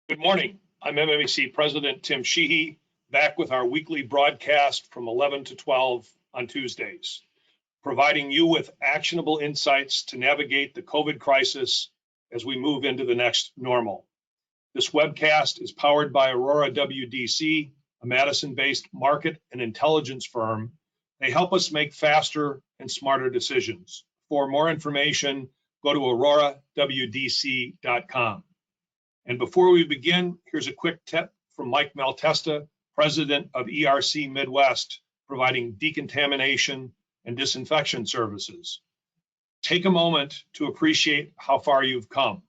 Good morning. I'm MMAC President Tim Sheehy, back with our weekly broadcast from 11 to 12 on Tuesdays, providing you with actionable insights to navigate the COVID crisis as we move into the next normal. This webcast is powered by Aurora WDC, a Madison-based market and intelligence firm. They help us make faster and smarter decisions. For more information, go to aurorawdc.com. And before we begin, here's a quick tip from Mike Maltesta, President of ERC Midwest, providing decontamination and disinfection services. Take a moment to appreciate how far you've come.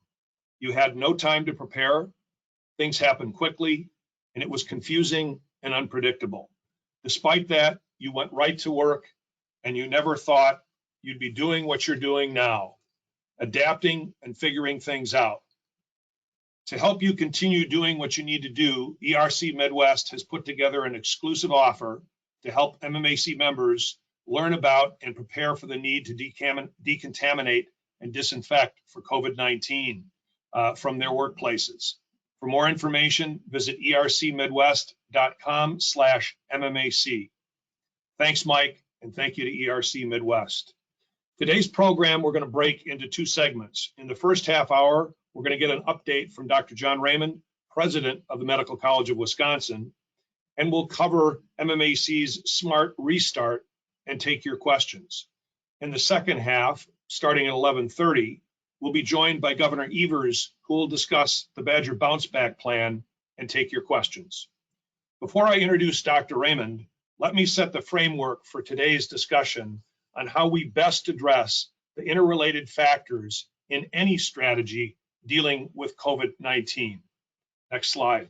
You had no time to prepare, things happened quickly, and it was confusing and unpredictable. Despite that, you went right to work, and you never thought you'd be doing what you're doing now, adapting and figuring things out. To help you continue doing what you need to do, ERC Midwest has put together an exclusive offer to help MMAC members learn about and prepare for the need to decontaminate and disinfect for COVID-19 from their workplaces. For more information, visit ercmidwest.com/MMAC. Thanks, Mike, and thank you to ERC Midwest. Today's program, we're going to break into two segments. In the first half hour, we're going to get an update from Dr. John Raymond, President of the Medical College of Wisconsin, and we'll cover MMAC's Smart Restart and take your questions. In the second half, starting at 11:30, we'll be joined by Governor Evers, who will discuss the Badger Bounce Back Plan and take your questions. Before I introduce Dr. Raymond, let me set the framework for today's discussion on how we best address the interrelated factors in any strategy dealing with COVID-19. Next slide.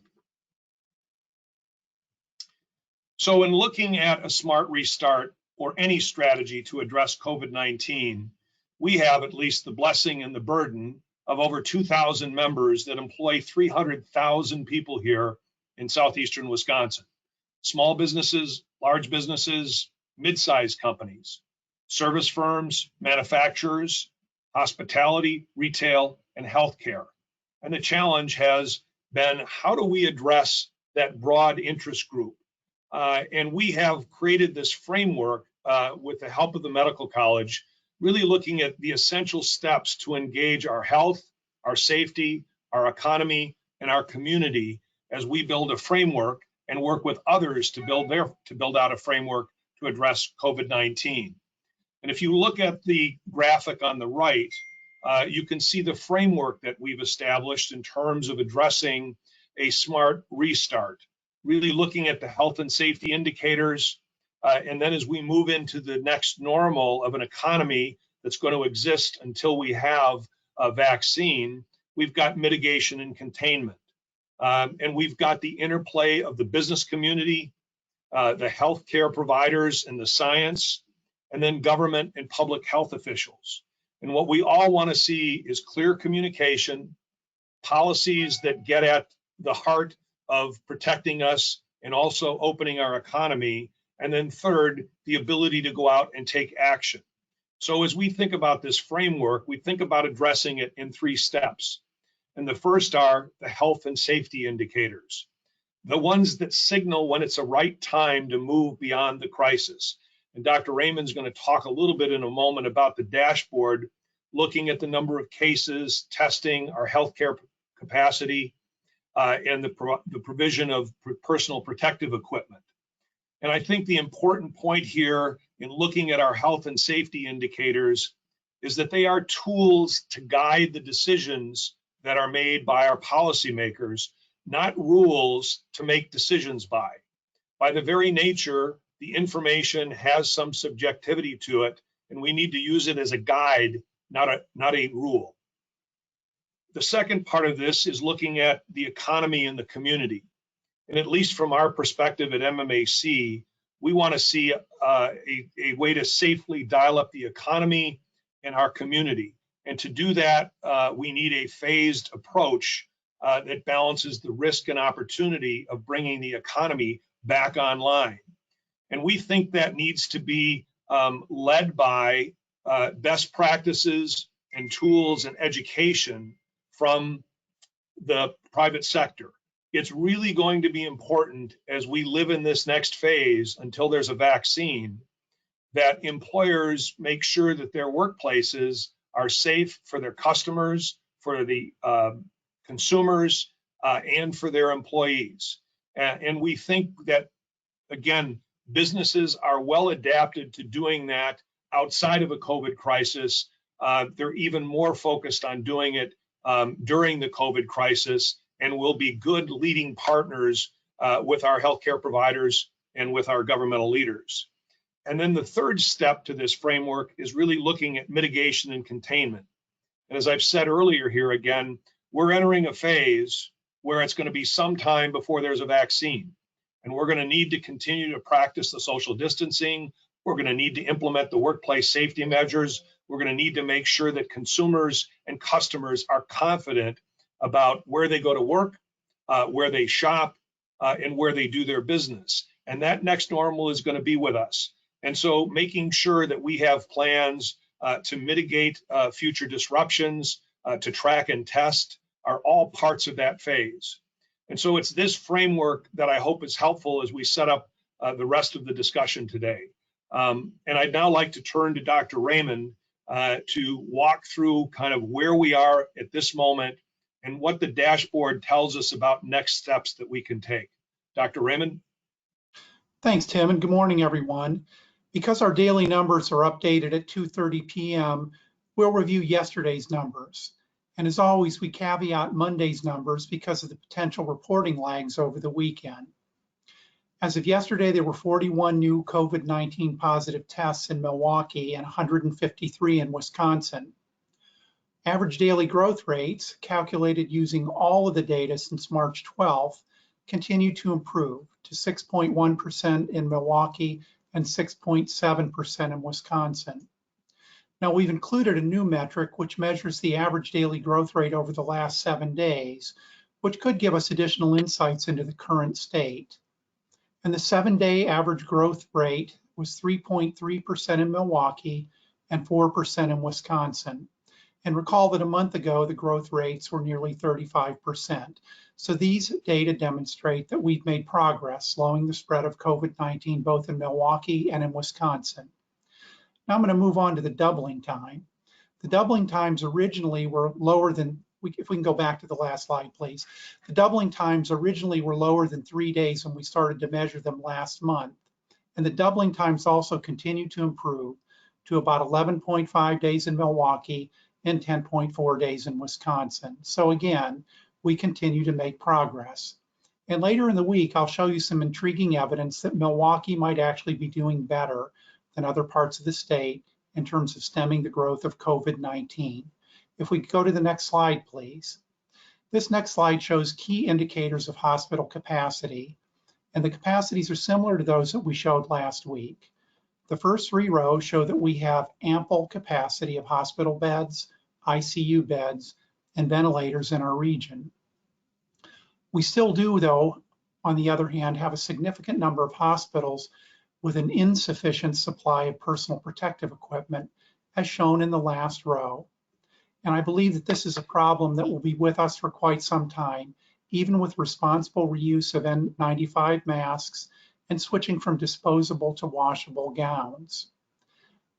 So in looking at a smart restart or any strategy to address COVID-19, we have at least the blessing and the burden of over 2,000 members that employ 300,000 people here in southeastern Wisconsin. Small businesses, large businesses, mid-sized companies, service firms, manufacturers, hospitality, retail, and healthcare. And the challenge has been, how do we address that broad interest group? And we have created this framework with the help of the medical college, really looking at the essential steps to engage our health, our safety, our economy, and our community as we build a framework and work with others to build out a framework to address COVID-19. And if you look at the graphic on the right, you can see the framework that we've established in terms of addressing a smart restart, really looking at the health and safety indicators. And then as we move into the next normal of an economy that's going to exist until we have a vaccine, we've got mitigation and containment. And we've got the interplay of the business community, the healthcare providers and the science, and then government and public health officials. And what we all want to see is clear communication, policies that get at the heart of protecting us and also opening our economy. And then third, the ability to go out and take action. So as we think about this framework, we think about addressing it in three steps. And the first are the health and safety indicators, the ones that signal when it's a right time to move beyond the crisis. And Dr. Raymond's going to talk a little bit in a moment about the dashboard, looking at the number of cases, testing, our healthcare capacity, and the provision of personal protective equipment. And I think the important point here in looking at our health and safety indicators is that they are tools to guide the decisions that are made by our policymakers, not rules to make decisions by. By the very nature, the information has some subjectivity to it, and we need to use it as a guide, not a rule. The second part of this is looking at the economy and the community. And at least from our perspective at MMAC, we want to see a way to safely dial up the economy and our community. And to do that, we need a phased approach that balances the risk and opportunity of bringing the economy back online. And we think that needs to be led by best practices and tools and education from the private sector. It's really going to be important as we live in this next phase until there's a vaccine that employers make sure that their workplaces are safe for their customers, for the consumers, and for their employees. And we think that, again, businesses are well adapted to doing that outside of a COVID crisis. They're even more focused on doing it during the COVID crisis, and will be good leading partners with our healthcare providers and with our governmental leaders. And then the third step to this framework is really looking at mitigation and containment. And as I've said earlier here again, we're entering a phase where it's going to be some time before there's a vaccine. And we're going to need to continue to practice the social distancing. We're going to need to implement the workplace safety measures. We're going to need to make sure that consumers and customers are confident about where they go to work, where they shop, and where they do their business. And that next normal is going to be with us. And so making sure that we have plans to mitigate future disruptions, to track and test, are all parts of that phase. And so it's this framework that I hope is helpful as we set up the rest of the discussion today. And I'd now like to turn to Dr. Raymond to walk through kind of where we are at this moment and what the dashboard tells us about next steps that we can take. Dr. Raymond? Thanks, Tim, and good morning, everyone. Because our daily numbers are updated at 2:30 p.m., we'll review yesterday's numbers. And as always, we caveat Monday's numbers because of the potential reporting lags over the weekend. As of yesterday, there were 41 new COVID-19 positive tests in Milwaukee and 153 in Wisconsin. Average daily growth rates, calculated using all of the data since March 12th, continue to improve to 6.1% in Milwaukee and 6.7% in Wisconsin. Now, we've included a new metric which measures the average daily growth rate over the last 7 days, which could give us additional insights into the current state. And the 7-day average growth rate was 3.3% in Milwaukee and 4% in Wisconsin. And recall that a month ago, the growth rates were nearly 35%. So these data demonstrate that we've made progress slowing the spread of COVID-19 both in Milwaukee and in Wisconsin. Now I'm going to move on to the doubling time. The doubling times originally were lower than, if we can go back to the last slide, please. The doubling times originally were lower than 3 days when we started to measure them last month. And the doubling times also continue to improve to about 11.5 days in Milwaukee and 10.4 days in Wisconsin. So again, we continue to make progress. And later in the week, I'll show you some intriguing evidence that Milwaukee might actually be doing better than other parts of the state in terms of stemming the growth of COVID-19. If we go to the next slide, please. This next slide shows key indicators of hospital capacity, and the capacities are similar to those that we showed last week. The first 3 rows show that we have ample capacity of hospital beds, ICU beds, and ventilators in our region. We still do, though, on the other hand, have a significant number of hospitals with an insufficient supply of personal protective equipment, as shown in the last row. And I believe that this is a problem that will be with us for quite some time, even with responsible reuse of N95 masks and switching from disposable to washable gowns.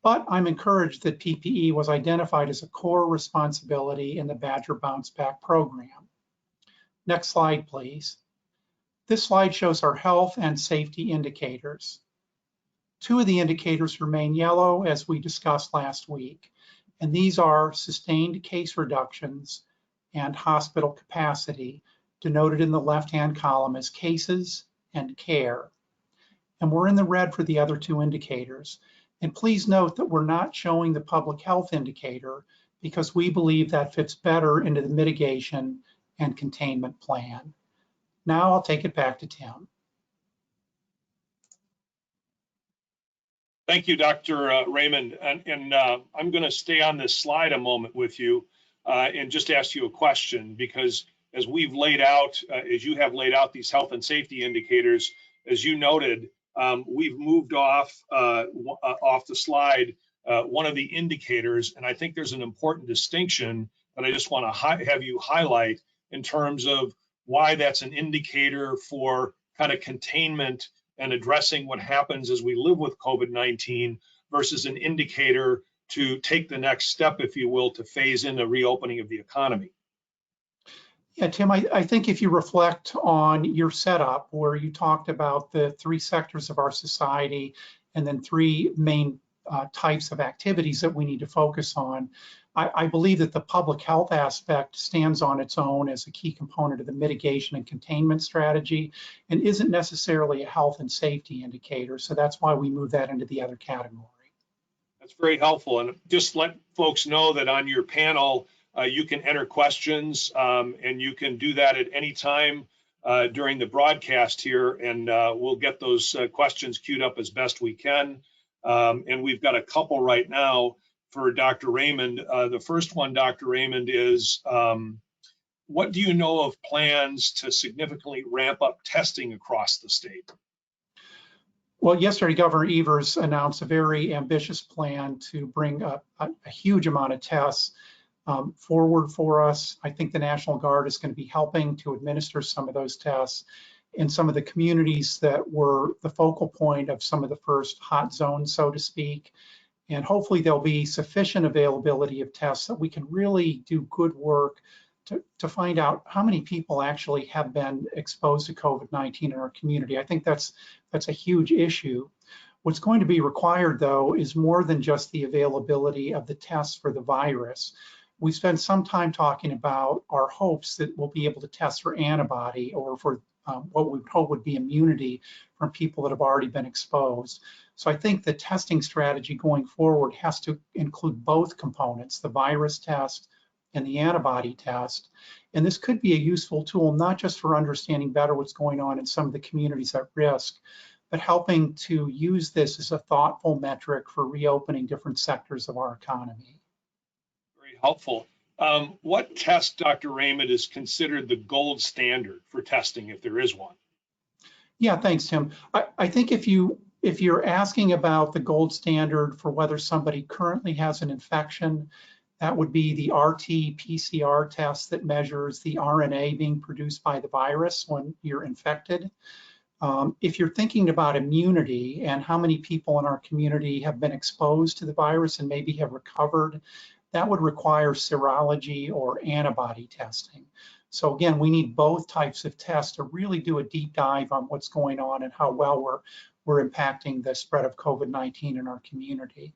But I'm encouraged that PPE was identified as a core responsibility in the Badger Bounce Back program. Next slide, please. This slide shows our health and safety indicators. 2 of the indicators remain yellow, as we discussed last week, and these are sustained case reductions and hospital capacity, denoted in the left-hand column as cases and care. And we're in the red for the other 2 indicators. And please note that we're not showing the public health indicator because we believe that fits better into the mitigation and containment plan. Now I'll take it back to Tim. Thank you, Dr. Raymond. And I'm going to stay on this slide a moment with you and just ask you a question, because as we've laid out, as you have laid out these health and safety indicators, as you noted, we've moved off the slide one of the indicators, and I think there's an important distinction that I just want to have you highlight in terms of why that's an indicator for kind of containment and addressing what happens as we live with COVID-19 versus an indicator to take the next step, if you will, to phase in a reopening of the economy. Yeah, Tim, I think if you reflect on your setup where you talked about the three sectors of our society and then three main types of activities that we need to focus on, I believe that the public health aspect stands on its own as a key component of the mitigation and containment strategy and isn't necessarily a health and safety indicator. So that's why we move that into the other category. That's very helpful. And just let folks know that on your panel, you can enter questions and you can do that at any time during the broadcast here, and we'll get those questions queued up as best we can. And we've got a couple right now for Dr. Raymond. The first one, Dr. Raymond, is what do you know of plans to significantly ramp up testing across the state? Well, yesterday, Governor Evers announced a very ambitious plan to bring a huge amount of tests forward for us. I think the National Guard is going to be helping to administer some of those tests in some of the communities that were the focal point of some of the first hot zones, so to speak. And hopefully there'll be sufficient availability of tests that we can really do good work to find out how many people actually have been exposed to COVID-19 in our community. I think that's a huge issue. What's going to be required, though, is more than just the availability of the tests for the virus. We spent some time talking about our hopes that we'll be able to test for antibody or for what we hope would be immunity from people that have already been exposed. So I think the testing strategy going forward has to include both components, the virus test and the antibody test. And this could be a useful tool, not just for understanding better what's going on in some of the communities at risk, but helping to use this as a thoughtful metric for reopening different sectors of our economy. Very helpful. What test, Dr. Raymond, is considered the gold standard for testing, if there is one? Yeah, thanks, Tim. I think if you're asking about the gold standard for whether somebody currently has an infection, that would be the RT-PCR test that measures the RNA being produced by the virus when you're infected. If you're thinking about immunity and how many people in our community have been exposed to the virus and maybe have recovered, that would require serology or antibody testing. So again, we need both types of tests to really do a deep dive on what's going on and how well we're impacting the spread of COVID-19 in our community.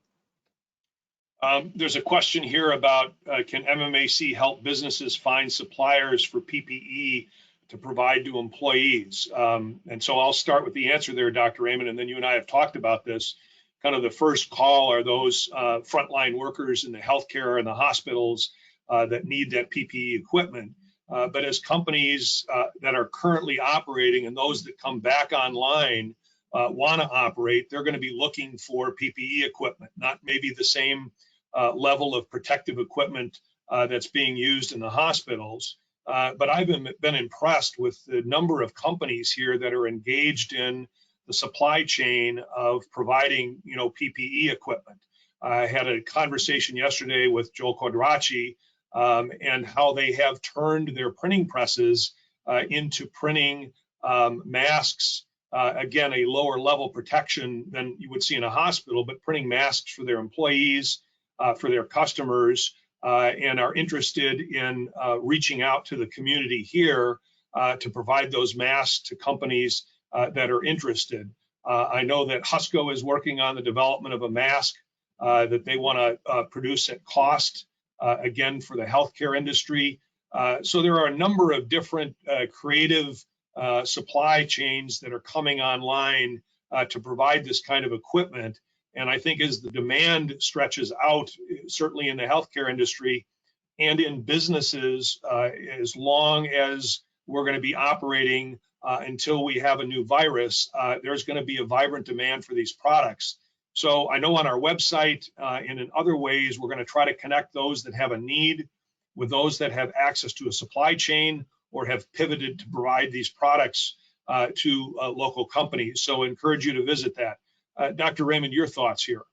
There's a question here about can MMAC help businesses find suppliers for PPE to provide to employees? And so I'll start with the answer there, Dr. Raymond, and then you and I have talked about this. Kind of the first call are those frontline workers in the healthcare and the hospitals that need that PPE equipment. But as companies that are currently operating and those that come back online want to operate, they're going to be looking for PPE equipment, not maybe the same level of protective equipment that's being used in the hospitals. But I've been impressed with the number of companies here that are engaged in the supply chain of providing, PPE equipment. I had a conversation yesterday with Joel Quadracci and how they have turned their printing presses into printing masks. Again, a lower level protection than you would see in a hospital, but printing masks for their employees, for their customers, and are interested in reaching out to the community here to provide those masks to companies that are interested. I know that Husco is working on the development of a mask that they want to produce at cost, again, for the healthcare industry. So there are a number of different creative supply chains that are coming online to provide this kind of equipment. And I think as the demand stretches out, certainly in the healthcare industry and in businesses, as long as we're going to be operating until we have a new virus, there's going to be a vibrant demand for these products. So I know on our website and in other ways, we're going to try to connect those that have a need with those that have access to a supply chain or have pivoted to provide these products to local companies. So I encourage you to visit that. Dr. Raymond, your thoughts here.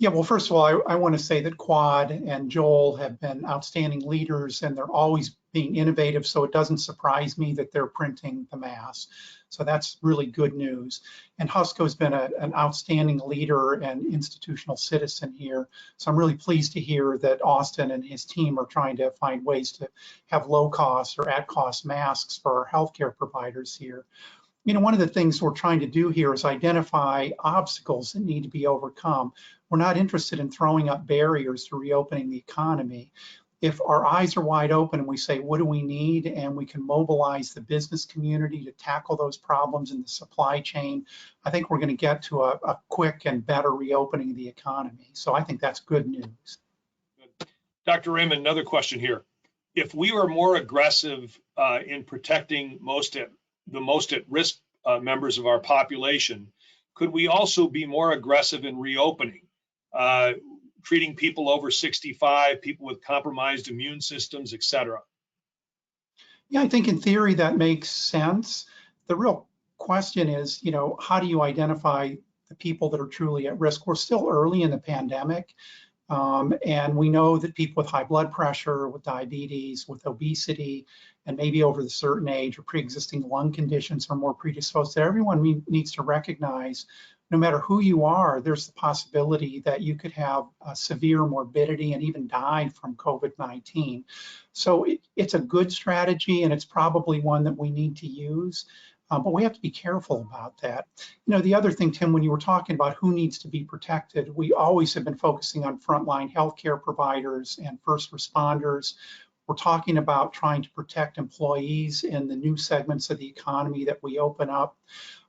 Yeah, well, first of all, I want to say that Quad and Joel have been outstanding leaders, and they're always being innovative, so it doesn't surprise me that they're printing the masks. So that's really good news. And Husco's been an outstanding leader and institutional citizen here. So I'm really pleased to hear that Austin and his team are trying to find ways to have low cost or at cost masks for our healthcare providers here. You know, one of the things we're trying to do here is identify obstacles that need to be overcome. We're not interested in throwing up barriers to reopening the economy. If our eyes are wide open and we say, what do we need? And we can mobilize the business community to tackle those problems in the supply chain, I think we're going to get to a quick and better reopening of the economy. So I think that's good news. Dr. Raymond, another question here. If we were more aggressive in protecting the most at risk members of our population, could we also be more aggressive in reopening, treating people over 65, people with compromised immune systems, et cetera? Yeah, I think in theory that makes sense. The real question is, you know, how do you identify the people that are truly at risk? We're still early in the pandemic. And we know that people with high blood pressure, with diabetes, with obesity, and maybe over a certain age or pre-existing lung conditions are more predisposed. So everyone needs to recognize, no matter who you are, there's the possibility that you could have severe morbidity and even die from COVID-19. So it's a good strategy, and it's probably one that we need to use. But we have to be careful about that. You know, the other thing, Tim, when you were talking about who needs to be protected, we always have been focusing on frontline healthcare providers and first responders. We're talking about trying to protect employees in the new segments of the economy that we open up.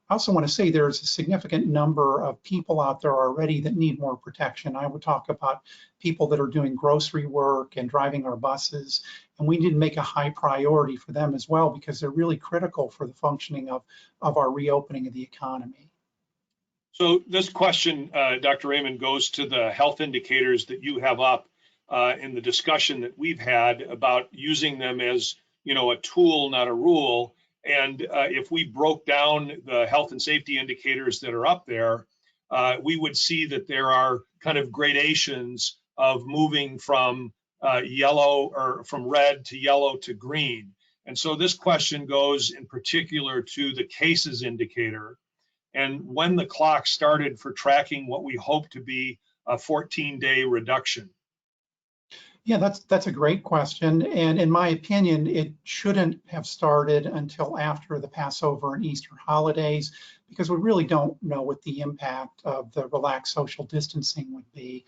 I also want to say there's a significant number of people out there already that need more protection. I would talk about people that are doing grocery work and driving our buses, and we need to make a high priority for them as well because they're really critical for the functioning of our reopening of the economy. So this question, Dr. Raymond, goes to the health indicators that you have up in the discussion that we've had about using them as, you know, a tool, not a rule. And if we broke down the health and safety indicators that are up there, we would see that there are kind of gradations of moving from yellow or from red to yellow to green. And so this question goes in particular to the cases indicator and when the clock started for tracking what we hope to be a 14-day reduction. Yeah, that's a great question. And in my opinion, it shouldn't have started until after the Passover and Easter holidays, because we really don't know what the impact of the relaxed social distancing would be.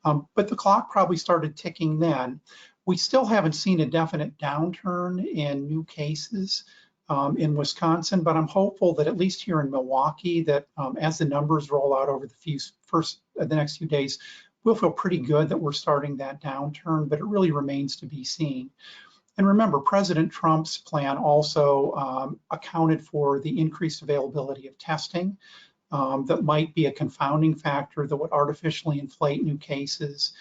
But the clock probably started ticking then. We still haven't seen a definite downturn in new cases in Wisconsin, but I'm hopeful that at least here in Milwaukee, that as the numbers roll out over the next few days, we'll feel pretty good that we're starting that downturn, but it really remains to be seen. And remember, President Trump's plan also accounted for the increased availability of testing that might be a confounding factor that would artificially inflate new cases.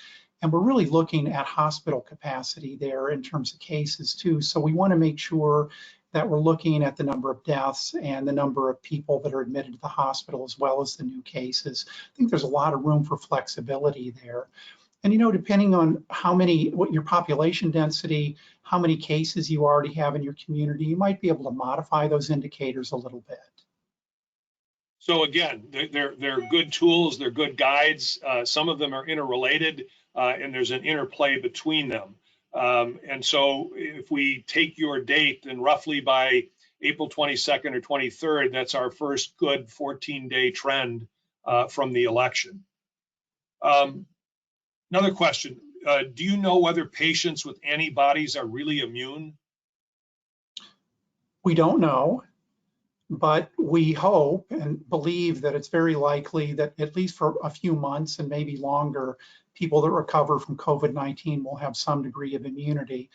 And we're really looking at hospital capacity there in terms of cases too. So we want to make sure that we're looking at the number of deaths and the number of people that are admitted to the hospital as well as the new cases. I think there's a lot of room for flexibility there. And you know, depending on what your population density, how many cases you already have in your community, you might be able to modify those indicators a little bit. So again, they're good tools, they're good guides. Some of them are interrelated and there's an interplay between them. And so if we take your date, then roughly by April 22nd or 23rd, that's our first good 14-day trend from the election. Another question, do you know whether patients with antibodies are really immune? We don't know, but we hope and believe that it's very likely that at least for a few months and maybe longer, people that recover from COVID-19 will have some degree of immunity.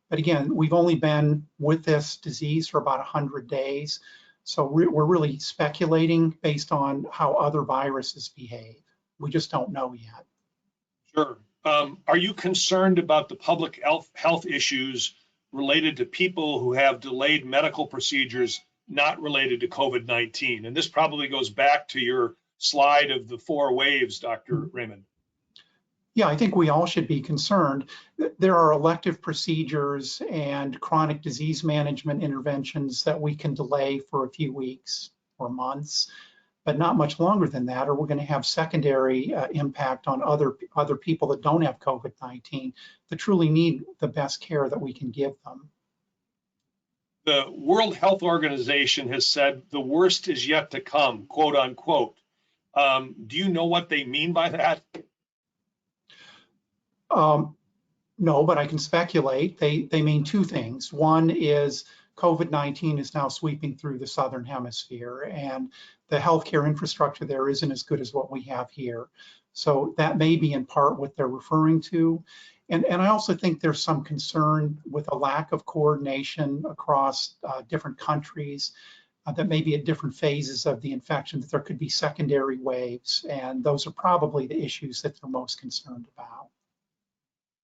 But again, we've only been with this disease for about 100 days. So we're really speculating based on how other viruses behave. We just don't know yet. Sure. Are you concerned about the public health issues related to people who have delayed medical procedures not related to COVID-19? And this probably goes back to your slide of the 4 waves, Dr. Raymond. Yeah, I think we all should be concerned. There are elective procedures and chronic disease management interventions that we can delay for a few weeks or months, but not much longer than that, or we're going to have secondary impact on other people that don't have COVID-19 that truly need the best care that we can give them. The World Health Organization has said the worst is yet to come, quote unquote. Do you know what they mean by that? No, but I can speculate. They mean two things. One is COVID-19 is now sweeping through the Southern Hemisphere, and the healthcare infrastructure there isn't as good as what we have here. So that may be in part what they're referring to. And I also think there's some concern with a lack of coordination across different countries, that may be at different phases of the infection, that there could be secondary waves. And those are probably the issues that they're most concerned about.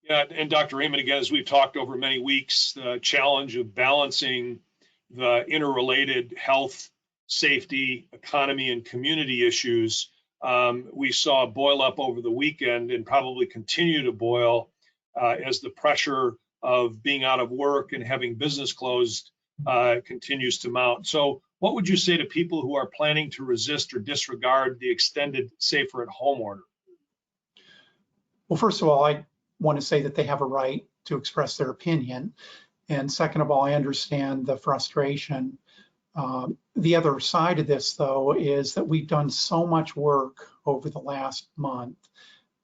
Yeah, and Dr. Raymond, again, as we've talked over many weeks, the challenge of balancing the interrelated health, safety, economy, and community issues, we saw boil up over the weekend and probably continue to boil as the pressure of being out of work and having business closed continues to mount. So what would you say to people who are planning to resist or disregard the extended safer at home order? Well, first of all, I want to say that they have a right to express their opinion. And second of all, I understand the frustration. The other side of this, though, is that we've done so much work over the last month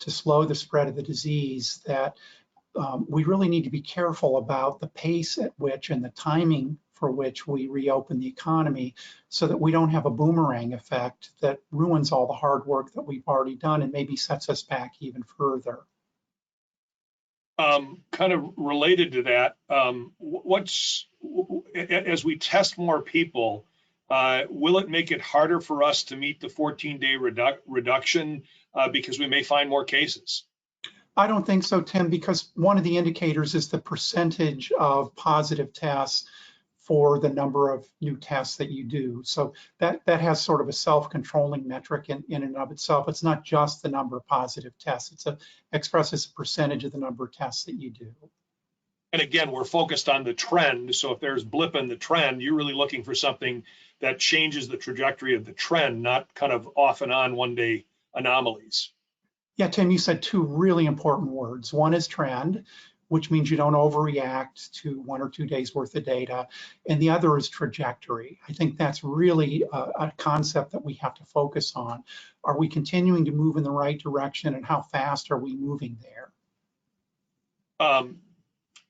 to slow the spread of the disease that we really need to be careful about the pace at which and the timing for which we reopen the economy, so that we don't have a boomerang effect that ruins all the hard work that we've already done and maybe sets us back even further. Kind of related to that, as we test more people, will it make it harder for us to meet the 14-day reduction because we may find more cases? I don't think so, Tim, because one of the indicators is the percentage of positive tests for the number of new tests that you do. So that has sort of a self-controlling metric in and of itself. It's not just the number of positive tests. It expresses a percentage of the number of tests that you do. And again, we're focused on the trend. So if there's blip in the trend, you're really looking for something that changes the trajectory of the trend, not kind of off and on one-day anomalies. Yeah, Tim, you said two really important words. One is trend, which means you don't overreact to 1 or 2 days worth of data. And the other is trajectory. I think that's really a concept that we have to focus on. Are we continuing to move in the right direction, and how fast are we moving there?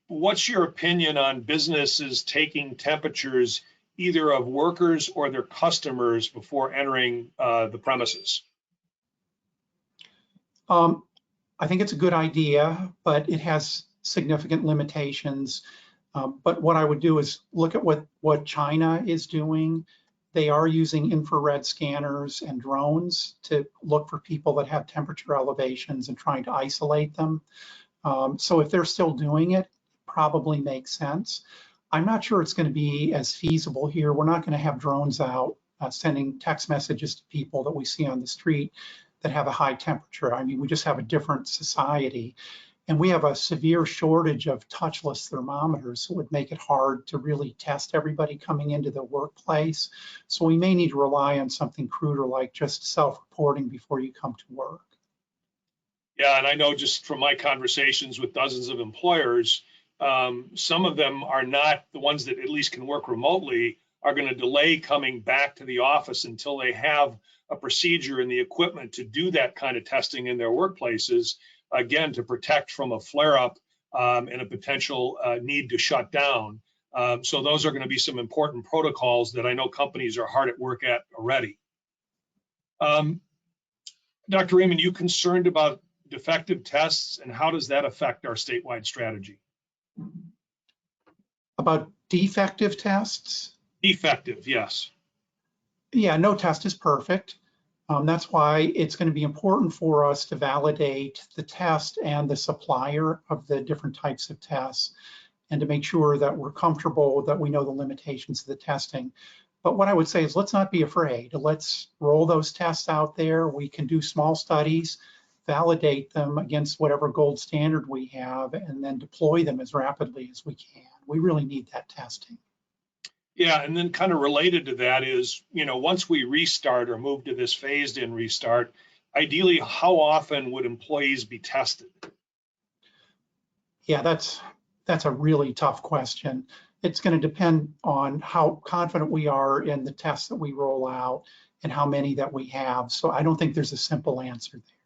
What's your opinion on businesses taking temperatures either of workers or their customers before entering the premises? I think it's a good idea, but it has significant limitations. But what I would do is look at what China is doing. They are using infrared scanners and drones to look for people that have temperature elevations and trying to isolate them. So if they're still doing it, probably makes sense. I'm not sure it's going to be as feasible here. We're not going to have drones out sending text messages to people that we see on the street that have a high temperature. I mean, we just have a different society. And we have a severe shortage of touchless thermometers, so it would make it hard to really test everybody coming into the workplace. So we may need to rely on something cruder like just self-reporting before you come to work. Yeah, and I know just from my conversations with dozens of employers, some of them are not the ones that at least can work remotely, are going to delay coming back to the office until they have a procedure and the equipment to do that kind of testing in their workplaces, again, to protect from a flare-up and a potential need to shut down. So those are going to be some important protocols that I know companies are hard at work at already. Dr. Raymond, you concerned about defective tests, and how does that affect our statewide strategy? About defective tests? Defective, yes. Yeah, no test is perfect. That's why it's going to be important for us to validate the test and the supplier of the different types of tests, and to make sure that we're comfortable that we know the limitations of the testing. But what I would say is, let's not be afraid. Let's roll those tests out there. We can do small studies validate them against whatever gold standard we have, and then deploy them as rapidly as we can. We really need that testing. Yeah, and then kind of related to that is, once we restart or move to this phased in restart, ideally, how often would employees be tested? Yeah, that's a really tough question. It's going to depend on how confident we are in the tests that we roll out and how many that we have. So I don't think there's a simple answer there.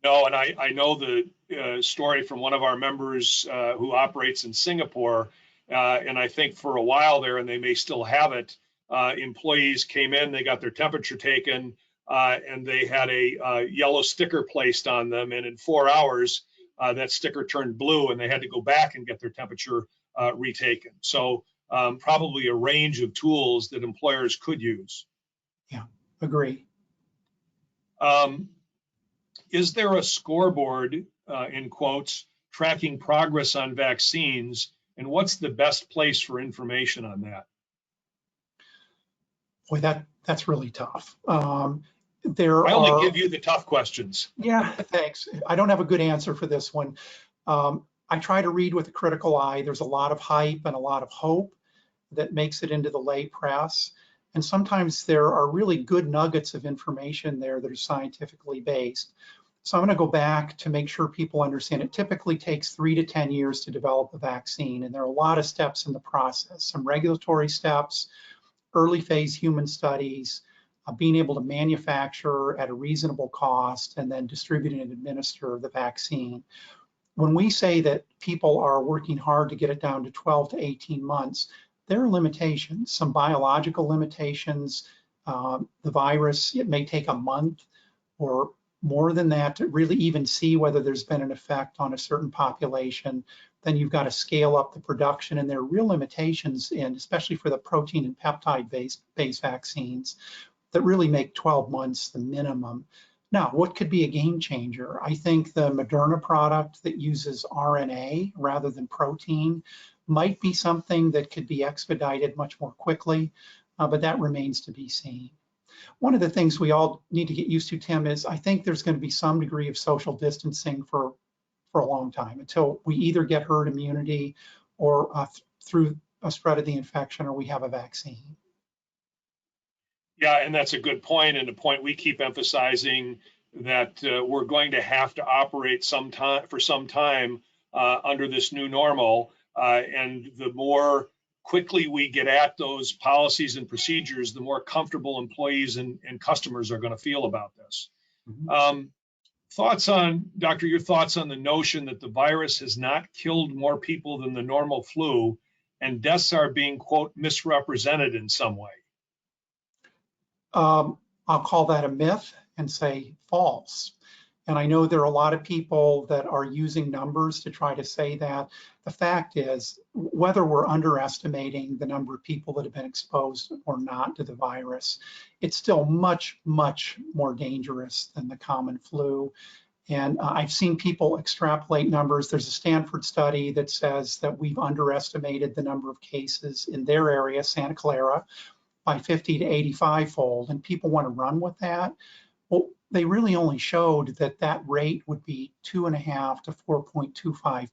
No, and I know the story from one of our members who operates in Singapore, and I think for a while there, and they may still have it, employees came in, they got their temperature taken, and they had a yellow sticker placed on them, and in 4 hours, that sticker turned blue, and they had to go back and get their temperature retaken. So probably a range of tools that employers could use. Yeah, agree. Is there a scoreboard, in quotes, tracking progress on vaccines, and what's the best place for information on that? Boy, that's really tough. I only give you the tough questions. Yeah, thanks. I don't have a good answer for this one. I try to read with a critical eye. There's a lot of hype and a lot of hope that makes it into the lay press. And sometimes there are really good nuggets of information there that are scientifically based. So I'm going to go back to make sure people understand it typically takes 3 to 10 years to develop a vaccine. And there are a lot of steps in the process, some regulatory steps, early phase human studies, being able to manufacture at a reasonable cost, and then distribute and administer the vaccine. When we say that people are working hard to get it down to 12 to 18 months, there are limitations, some biological limitations. The virus, it may take a month or more than that to really even see whether there's been an effect on a certain population. Then you've got to scale up the production, and there are real limitations in, especially for the protein and peptide-based vaccines, that really make 12 months the minimum. Now, what could be a game changer? I think the Moderna product that uses RNA rather than protein might be something that could be expedited much more quickly, but that remains to be seen. One of the things we all need to get used to, Tim, is I think there's going to be some degree of social distancing for a long time until we either get herd immunity or through a spread of the infection, or we have a vaccine. Yeah, and that's a good point, and a point we keep emphasizing, that we're going to have to operate for some time under this new normal, and the more quickly we get at those policies and procedures, the more comfortable employees and customers are going to feel about this. Mm-hmm. Doctor, your thoughts on the notion that the virus has not killed more people than the normal flu, and deaths are being, quote, misrepresented in some way? I'll call that a myth and say false. And I know there are a lot of people that are using numbers to try to say that. The fact is, whether we're underestimating the number of people that have been exposed or not to the virus, it's still much, much more dangerous than the common flu. And I've seen people extrapolate numbers. There's a Stanford study that says that we've underestimated the number of cases in their area, Santa Clara, by 50 to 85-fold, and people want to run with that. Well, they really only showed that that rate would be 2.5 to 4.25%.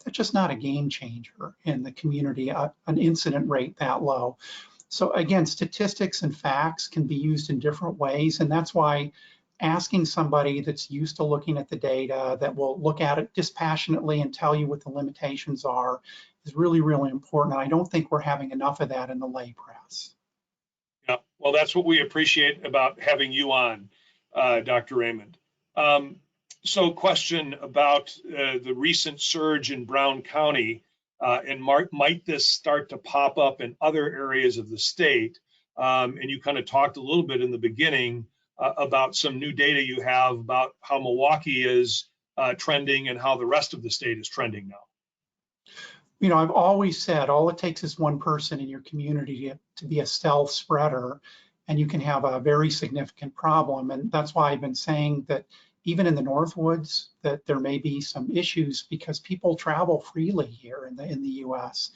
That's just not a game changer in the community, an incident rate that low. So again, statistics and facts can be used in different ways, and that's why asking somebody that's used to looking at the data, that will look at it dispassionately and tell you what the limitations are, is really, really important. And I don't think we're having enough of that in the lay press. Yeah, well, that's what we appreciate about having you on, Dr. Raymond. So question about the recent surge in Brown County, and might this start to pop up in other areas of the state? And you kind of talked a little bit in the beginning about some new data you have about how Milwaukee is trending and how the rest of the state is trending now. You know, I've always said all it takes is one person in your community to be a stealth spreader, and you can have a very significant problem. And that's why I've been saying that even in the Northwoods, that there may be some issues because people travel freely here in the US.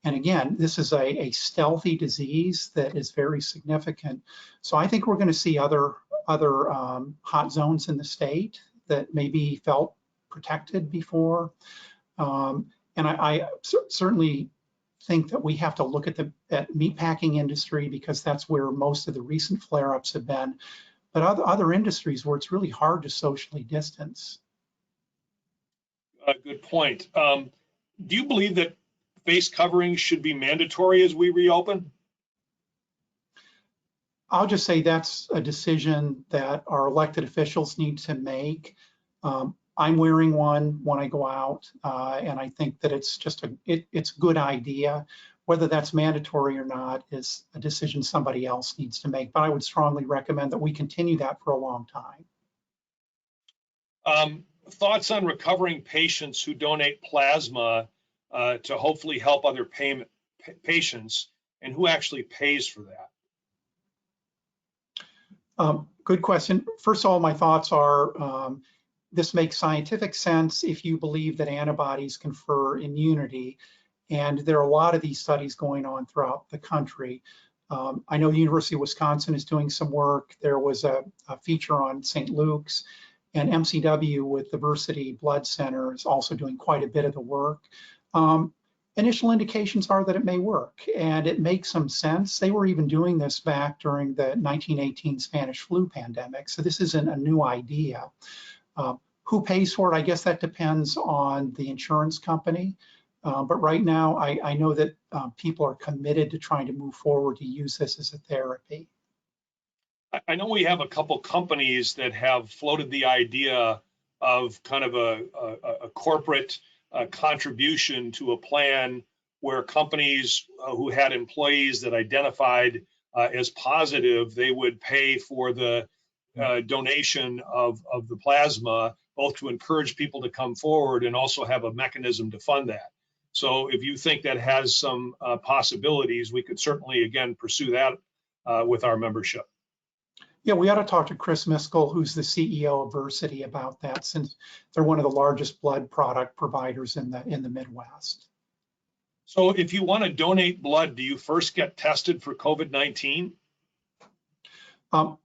And again, this is a stealthy disease that is very significant. So I think we're going to see other other hot zones in the state that maybe felt protected before. And I certainly think that we have to look at the meatpacking industry because that's where most of the recent flare-ups have been, but other industries where it's really hard to socially distance. Good point. Do you believe that face coverings should be mandatory as we reopen? I'll just say that's a decision that our elected officials need to make. I'm wearing one when I go out, and I think that it's just it's a good idea. Whether that's mandatory or not is a decision somebody else needs to make, but I would strongly recommend that we continue that for a long time. Thoughts on recovering patients who donate plasma to hopefully help other patients, and who actually pays for that? Good question. First of all, my thoughts are this makes scientific sense if you believe that antibodies confer immunity. And there are a lot of these studies going on throughout the country. I know the University of Wisconsin is doing some work. There was a feature on St. Luke's, and MCW with Diversity Blood Center is also doing quite a bit of the work. Initial indications are that it may work, and it makes some sense. They were even doing this back during the 1918 Spanish flu pandemic, so this isn't a new idea. Who pays for it? I guess that depends on the insurance company. But right now, I know that people are committed to trying to move forward to use this as a therapy. I know we have a couple companies that have floated the idea of kind of a corporate contribution to a plan where companies who had employees that identified as positive, they would pay for the donation of the plasma, both to encourage people to come forward and also have a mechanism to fund that. So if you think that has some possibilities, we could certainly, again, pursue that with our membership. Yeah, we ought to talk to Chris Miskell, who's the CEO of Versity, about that, since they're one of the largest blood product providers in the Midwest. So if you want to donate blood, do you first get tested for COVID-19?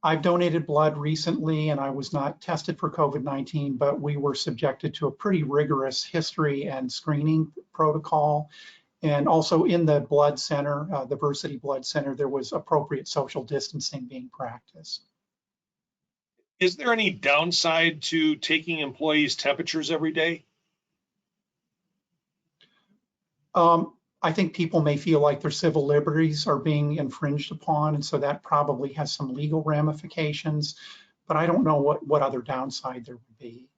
I've donated blood recently, and I was not tested for COVID-19, but we were subjected to a pretty rigorous history and screening protocol. And also in the blood center, the Versity Blood Center, there was appropriate social distancing being practiced. Is there any downside to taking employees' temperatures every day? I think people may feel like their civil liberties are being infringed upon, and so that probably has some legal ramifications, but I don't know what other downside there would be.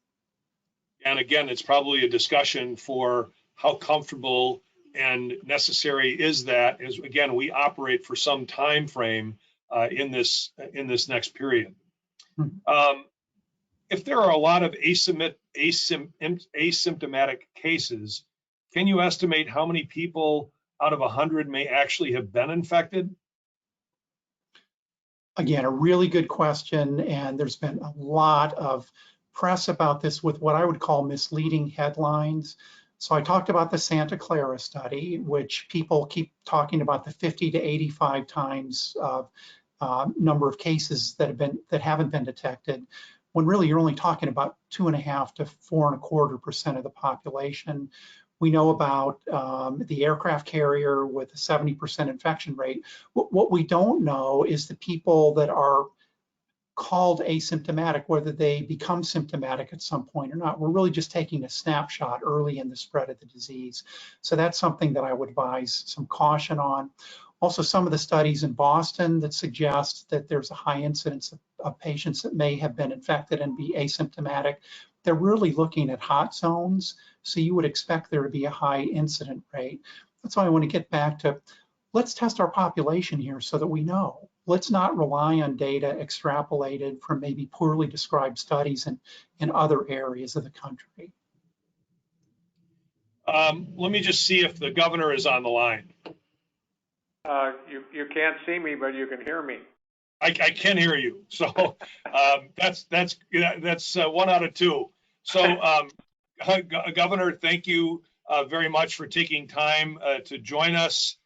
And again, it's probably a discussion for how comfortable and necessary is that, as again, we operate for some time frame in this next period. If there are a lot of asymptomatic cases, can you estimate how many people out of 100 may actually have been infected? Again, a really good question, and there's been a lot of press about this with what I would call misleading headlines. So I talked about the Santa Clara study, which people keep talking about the 50 to 85 times of number of cases that haven't been detected, when really you're only talking about 2.5 to 4.25% of the population. We know about the aircraft carrier with a 70% infection rate. What we don't know is the people that are called asymptomatic, whether they become symptomatic at some point or not. We're really just taking a snapshot early in the spread of the disease. So that's something that I would advise some caution on. Also, some of the studies in Boston that suggest that there's a high incidence of patients that may have been infected and be asymptomatic. They're really looking at hot zones, so you would expect there to be a high incident rate. That's why I want to get back to, let's test our population here so that we know. Let's not rely on data extrapolated from maybe poorly described studies in other areas of the country. Let me just see if the governor is on the line. You can't see me, but you can hear me. I can hear you. So that's 1 out of 2. So Governor, thank you very much for taking time to join us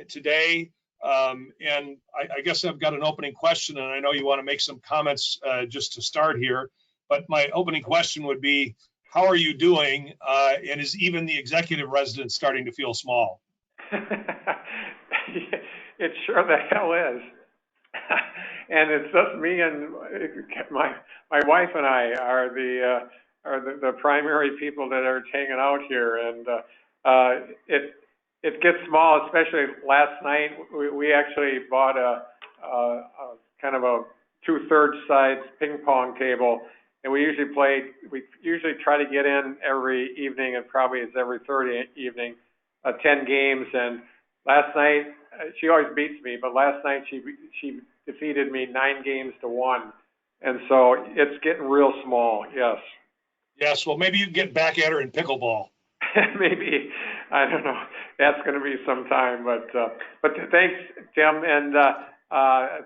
today. And I guess I've got an opening question, and I know you want to make some comments just to start here. But my opening question would be, how are you doing? And is even the executive residence starting to feel small? It sure the hell is. And it's just me and my wife and I are the primary people that are hanging out here, and it gets small. Especially last night, we actually bought a kind of a 2/3 size ping pong table, and we usually try to get in every evening, and probably it's every third evening, 10 games. And last night, she always beats me, but last night she defeated me 9-1, and so it's getting real small. Yes. Yes. Well, maybe you can get back at her in pickleball. Maybe, I don't know. That's going to be some time, but thanks, Tim, and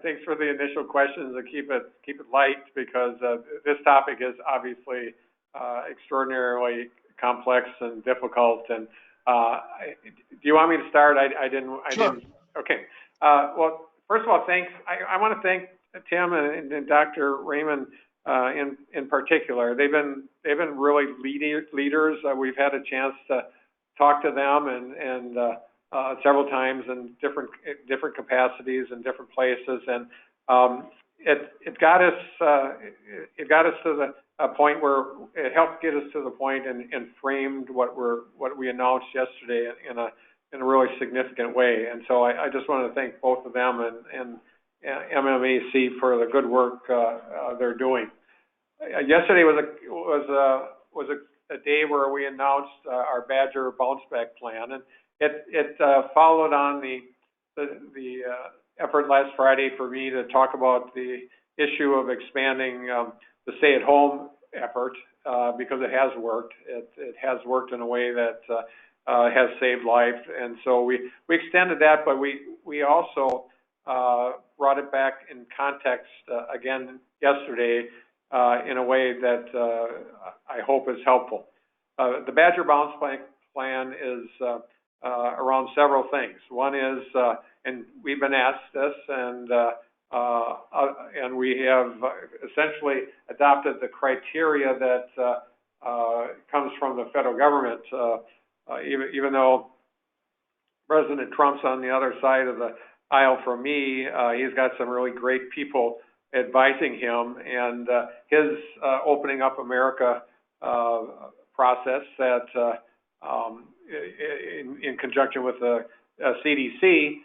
thanks for the initial questions. And keep it light, because this topic is obviously extraordinarily complex and difficult. And do you want me to start? I didn't. Okay. Well, first of all, thanks. I want to thank Tim and Dr. Raymond in particular. They've been really leaders. We've had a chance to talk to them and several times in different capacities and different places, and it got us to the point where it helped get us to the point and framed what we announced yesterday in a really significant way. And so I just want to thank both of them and MMAC for the good work they're doing. Yesterday was a day where we announced our Badger bounce back plan, and it followed on the effort last Friday for me to talk about the issue of expanding the stay-at-home effort, because it has worked. It has worked in a way that has saved life, and so we extended that, but we also brought it back in context again yesterday in a way that I hope is helpful. The Badger bounce back plan is around several things. One is, and we've been asked this, and we have essentially adopted the criteria that comes from the federal government. Even though President Trump's on the other side of the aisle from me, he's got some really great people advising him, and his opening up America process that in conjunction with the CDC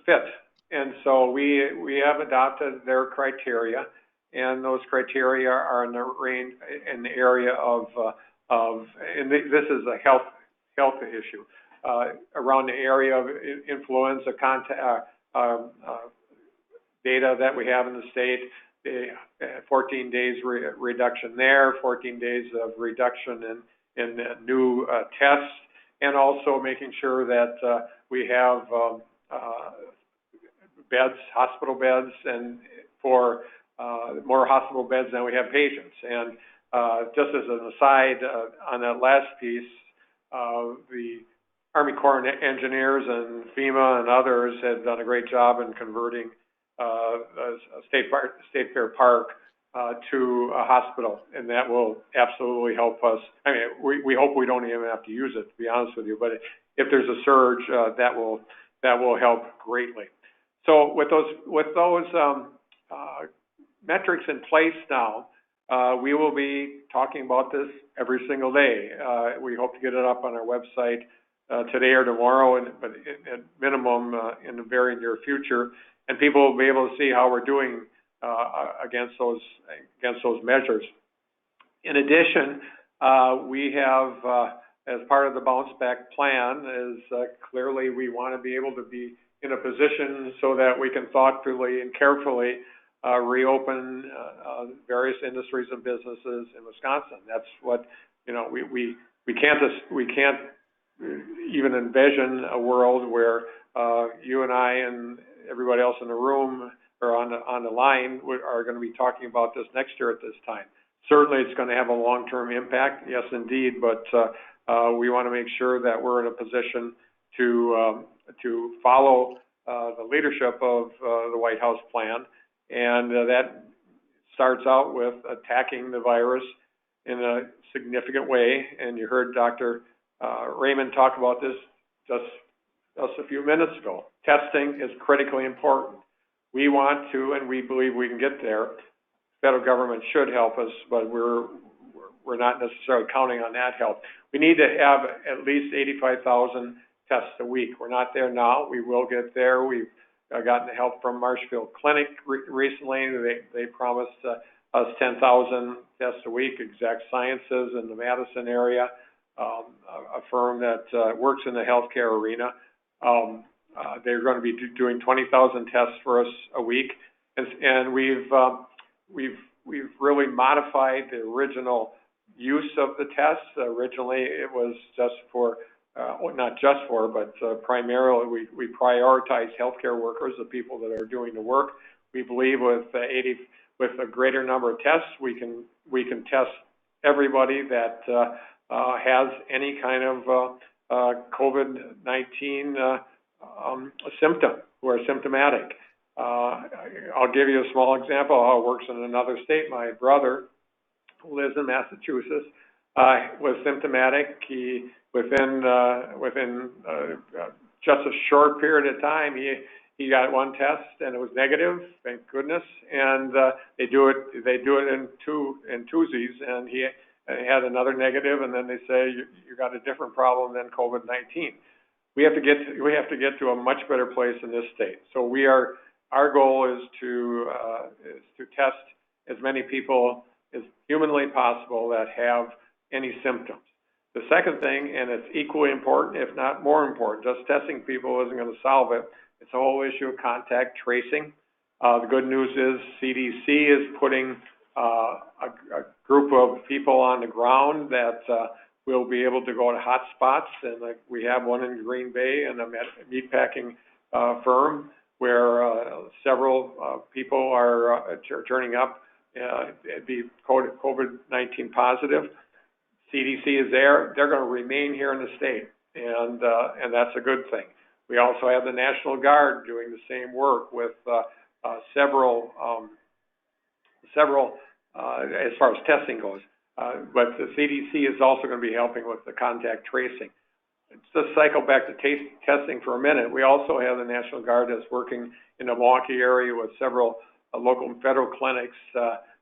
fit. And so we have adopted their criteria, and those criteria are in the area of and this is a health issue around the area of influenza data that we have in the state. 14 days reduction there, 14 days of reduction in new tests, and also making sure that we have beds, hospital beds, and for more hospital beds than we have patients. And just as an aside, on that last piece, the Army Corps of Engineers and FEMA and others have done a great job in converting State Fair Park to a hospital, and that will absolutely help us. I mean, we hope we don't even have to use it, to be honest with you, but if there's a surge, that will help greatly. So with those metrics in place now, we will be talking about this every single day. We hope to get it up on our website today or tomorrow, but at minimum in the very near future, and people will be able to see how we're doing against those measures. In addition, we have, as part of the bounce back plan, is clearly we want to be able to be in a position so that we can thoughtfully and carefully reopen various industries and businesses in Wisconsin. That's what, we can't even envision a world where you and I and everybody else in the room or on the line are going to be talking about this next year at this time. Certainly it's going to have a long-term impact, yes indeed, but we want to make sure that we're in a position to follow the leadership of the White House plan, and that starts out with attacking the virus in a significant way. And you heard Dr. Raymond talk about this just a few minutes ago. Testing is critically important. We want to, and we believe we can get there. Federal government should help us, but we're not necessarily counting on that help. We need to have at least 85,000 tests a week. We're not there now. We will get there. We've gotten the help from Marshfield Clinic recently. They promised us 10,000 tests a week. Exact Sciences in the Madison area, a firm that works in the healthcare arena. They're going to be doing 20,000 tests for us a week, and we've really modified the original use of the tests. Originally, it was just for, not just for, but primarily we prioritize healthcare workers, the people that are doing the work. We believe with a greater number of tests, we can test everybody that has any kind of COVID-19 symptom, who are symptomatic. I'll give you a small example of how it works in another state. My brother, who lives in Massachusetts, was symptomatic. He within just a short period of time, he got one test and it was negative, thank goodness. And they do it in twosies, and he had another negative, and then they say you got a different problem than COVID-19. We have to get to a much better place in this state. So our goal is to test as many people as humanly possible that have any symptoms. The second thing, and it's equally important, if not more important, just testing people isn't going to solve it. It's a whole issue of contact tracing. The good news is CDC is putting a group of people on the ground that will be able to go to hot spots, and we have one in Green Bay and a meatpacking firm where several people are turning up be COVID-19 positive. CDC is there. They're going to remain here in the state, and that's a good thing. We also have the National Guard doing the same work with several as far as testing goes. But the CDC is also going to be helping with the contact tracing. Let's just cycle back to testing for a minute. We also have the National Guard that's working in the Milwaukee area with several local and federal clinics.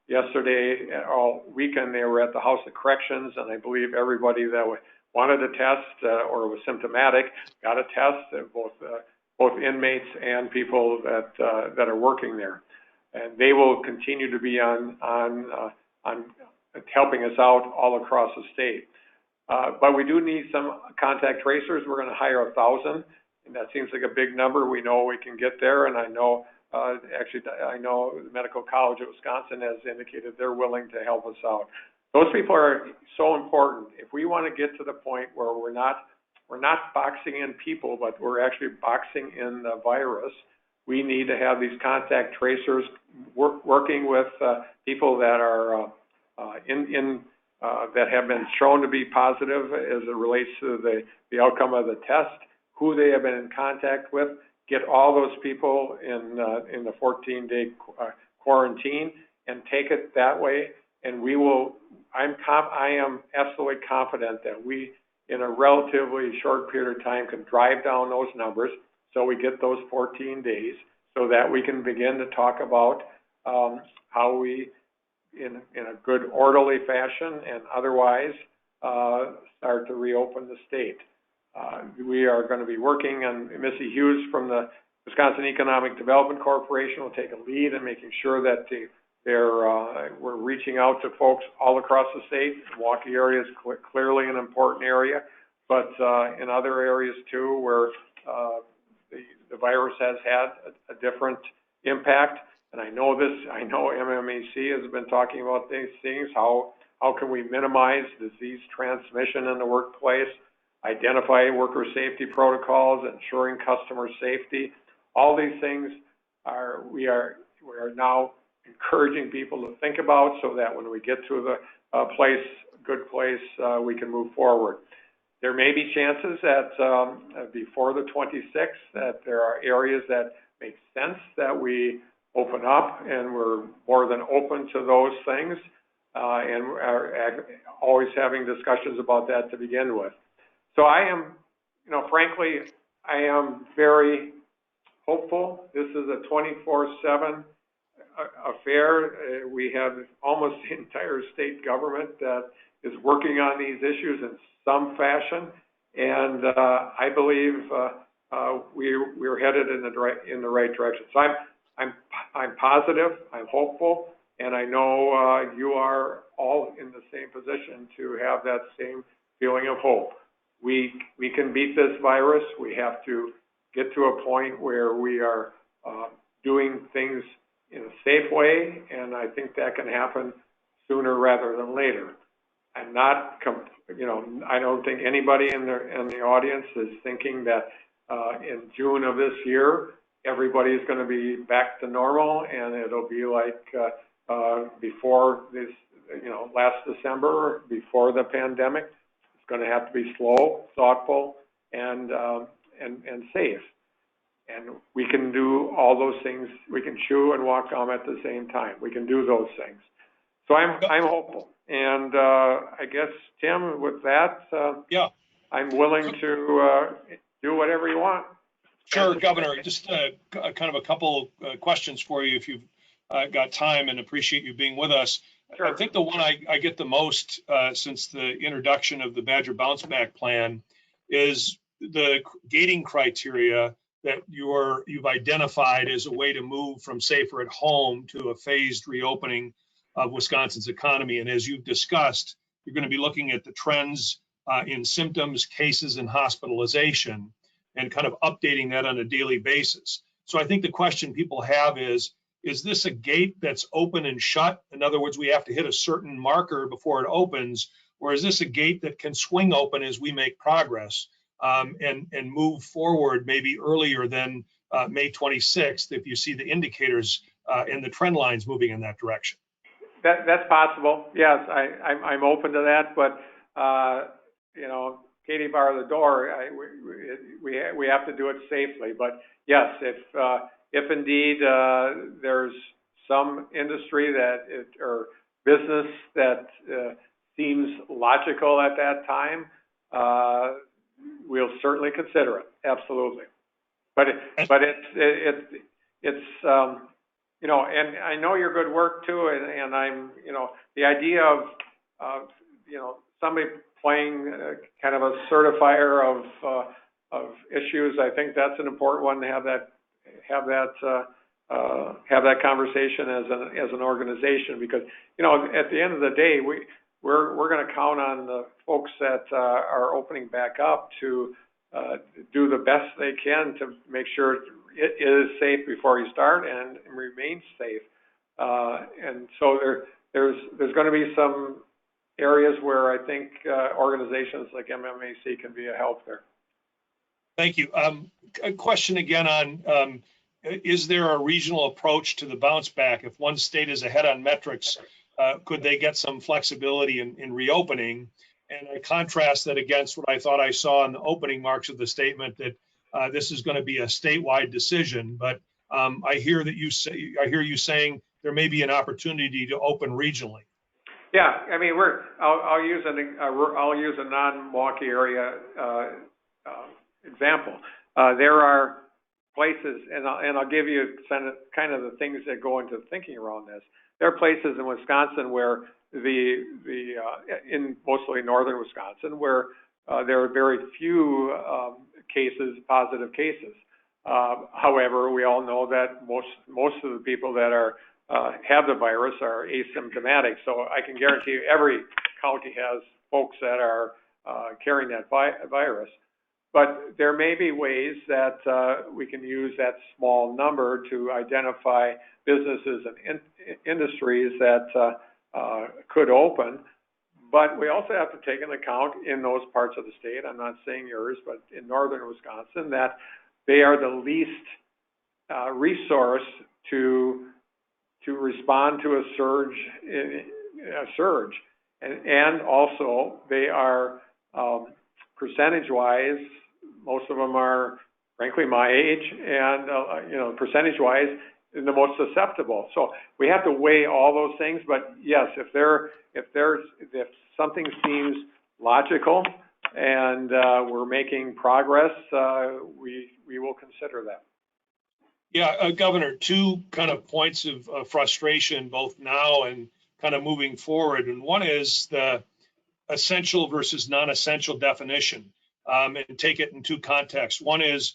Yesterday, all weekend, they were at the House of Corrections, and I believe everybody that wanted a test or was symptomatic got a test, both inmates and people that are working there. And they will continue to be on helping us out all across the state. But we do need some contact tracers. We're going to hire 1,000, and that seems like a big number. We know we can get there, and I know the Medical College of Wisconsin has indicated they're willing to help us out. Those people are so important. If we want to get to the point where we're not boxing in people, but we're actually boxing in the virus, we need to have these contact tracers working with people that are that have been shown to be positive as it relates to the outcome of the test, who they have been in contact with, get all those people in the 14-day quarantine and take it that way. And we will, I am absolutely confident that we, in a relatively short period of time, can drive down those numbers so we get those 14 days so that we can begin to talk about how we, in a good orderly fashion and otherwise, start to reopen the state. We are going to be working, and Missy Hughes from the Wisconsin Economic Development Corporation will take a lead in making sure that we're reaching out to folks all across the state. The Milwaukee area is clearly an important area, but in other areas too where the virus has had a different impact. And I know MMAC has been talking about these things. How can we minimize disease transmission in the workplace, identify worker safety protocols, ensuring customer safety? All these things we are now encouraging people to think about so that when we get to the good place, we can move forward. There may be chances that before the 26th that there are areas that make sense that we open up, and we're more than open to those things, and are always having discussions about that to begin with. So I am, frankly, I am very hopeful. This is a 24/7 affair. We have almost the entire state government that is working on these issues in some fashion, and I believe we're headed in the right direction. So I'm positive, I'm hopeful, and I know you are all in the same position to have that same feeling of hope. We can beat this virus. We have to get to a point where we are doing things in a safe way, and I think that can happen sooner rather than later. I'm not, I don't think anybody in the audience is thinking that in June of this year, everybody's going to be back to normal, and it'll be like before this, last December, before the pandemic. It's going to have to be slow, thoughtful, and safe. And we can do all those things. We can chew and walk gum at the same time. We can do those things. So I'm hopeful. And I guess, Tim, with that, yeah, I'm willing to do whatever you want. Sure, Governor. Just kind of a couple questions for you if you've got time, and appreciate you being with us. Sure. I think the one I get the most since the introduction of the Badger Bounce Back Plan is the gating criteria that you've identified as a way to move from safer at home to a phased reopening of Wisconsin's economy. And as you've discussed, you're going to be looking at the trends in symptoms, cases, and hospitalization, and kind of updating that on a daily basis. So I think the question people have is this a gate that's open and shut? In other words, we have to hit a certain marker before it opens, or is this a gate that can swing open as we make progress and move forward maybe earlier than May 26th if you see the indicators and the trend lines moving in that direction? That's possible. Yes, I'm open to that, but Katie bar the door. We have to do it safely. But yes, if indeed there's some industry or business that seems logical at that time, we'll certainly consider it. Absolutely. But it's and I know your good work too, and I'm, the idea of somebody playing kind of a certifier of issues, I think that's an important one to have that conversation as an organization, because at the end of the day we're going to count on the folks that are opening back up to do the best they can to make sure it is safe before you start and remains safe. And so there's going to be some areas where I think organizations like MMAC can be a help there. Thank you. A question again on, is there a regional approach to the bounce back? If one state is ahead on metrics, could they get some flexibility in reopening? And I contrast that against what I thought I saw in the opening marks of the statement that this is going to be a statewide decision. But I hear you saying there may be an opportunity to open regionally. Yeah, I mean, I'll use a non-Milwaukee area example. There are places, and I'll give you kind of the things that go into thinking around this. There are places in Wisconsin where in mostly northern Wisconsin, where there are very few positive cases. However, we all know that most of the people that have the virus are asymptomatic. So I can guarantee you every county has folks that are carrying that virus. But there may be ways that we can use that small number to identify businesses and industries that could open. But we also have to take into account in those parts of the state, I'm not saying yours, but in northern Wisconsin, that they are the least resource to respond to a surge, and also they are percentage-wise, most of them are, frankly, my age, and percentage-wise, the most susceptible. So we have to weigh all those things. But yes, if something seems logical and we're making progress, we will consider that. Yeah, Governor, two kind of points of frustration, both now and kind of moving forward. And one is the essential versus non-essential definition, and take it in two contexts. One is,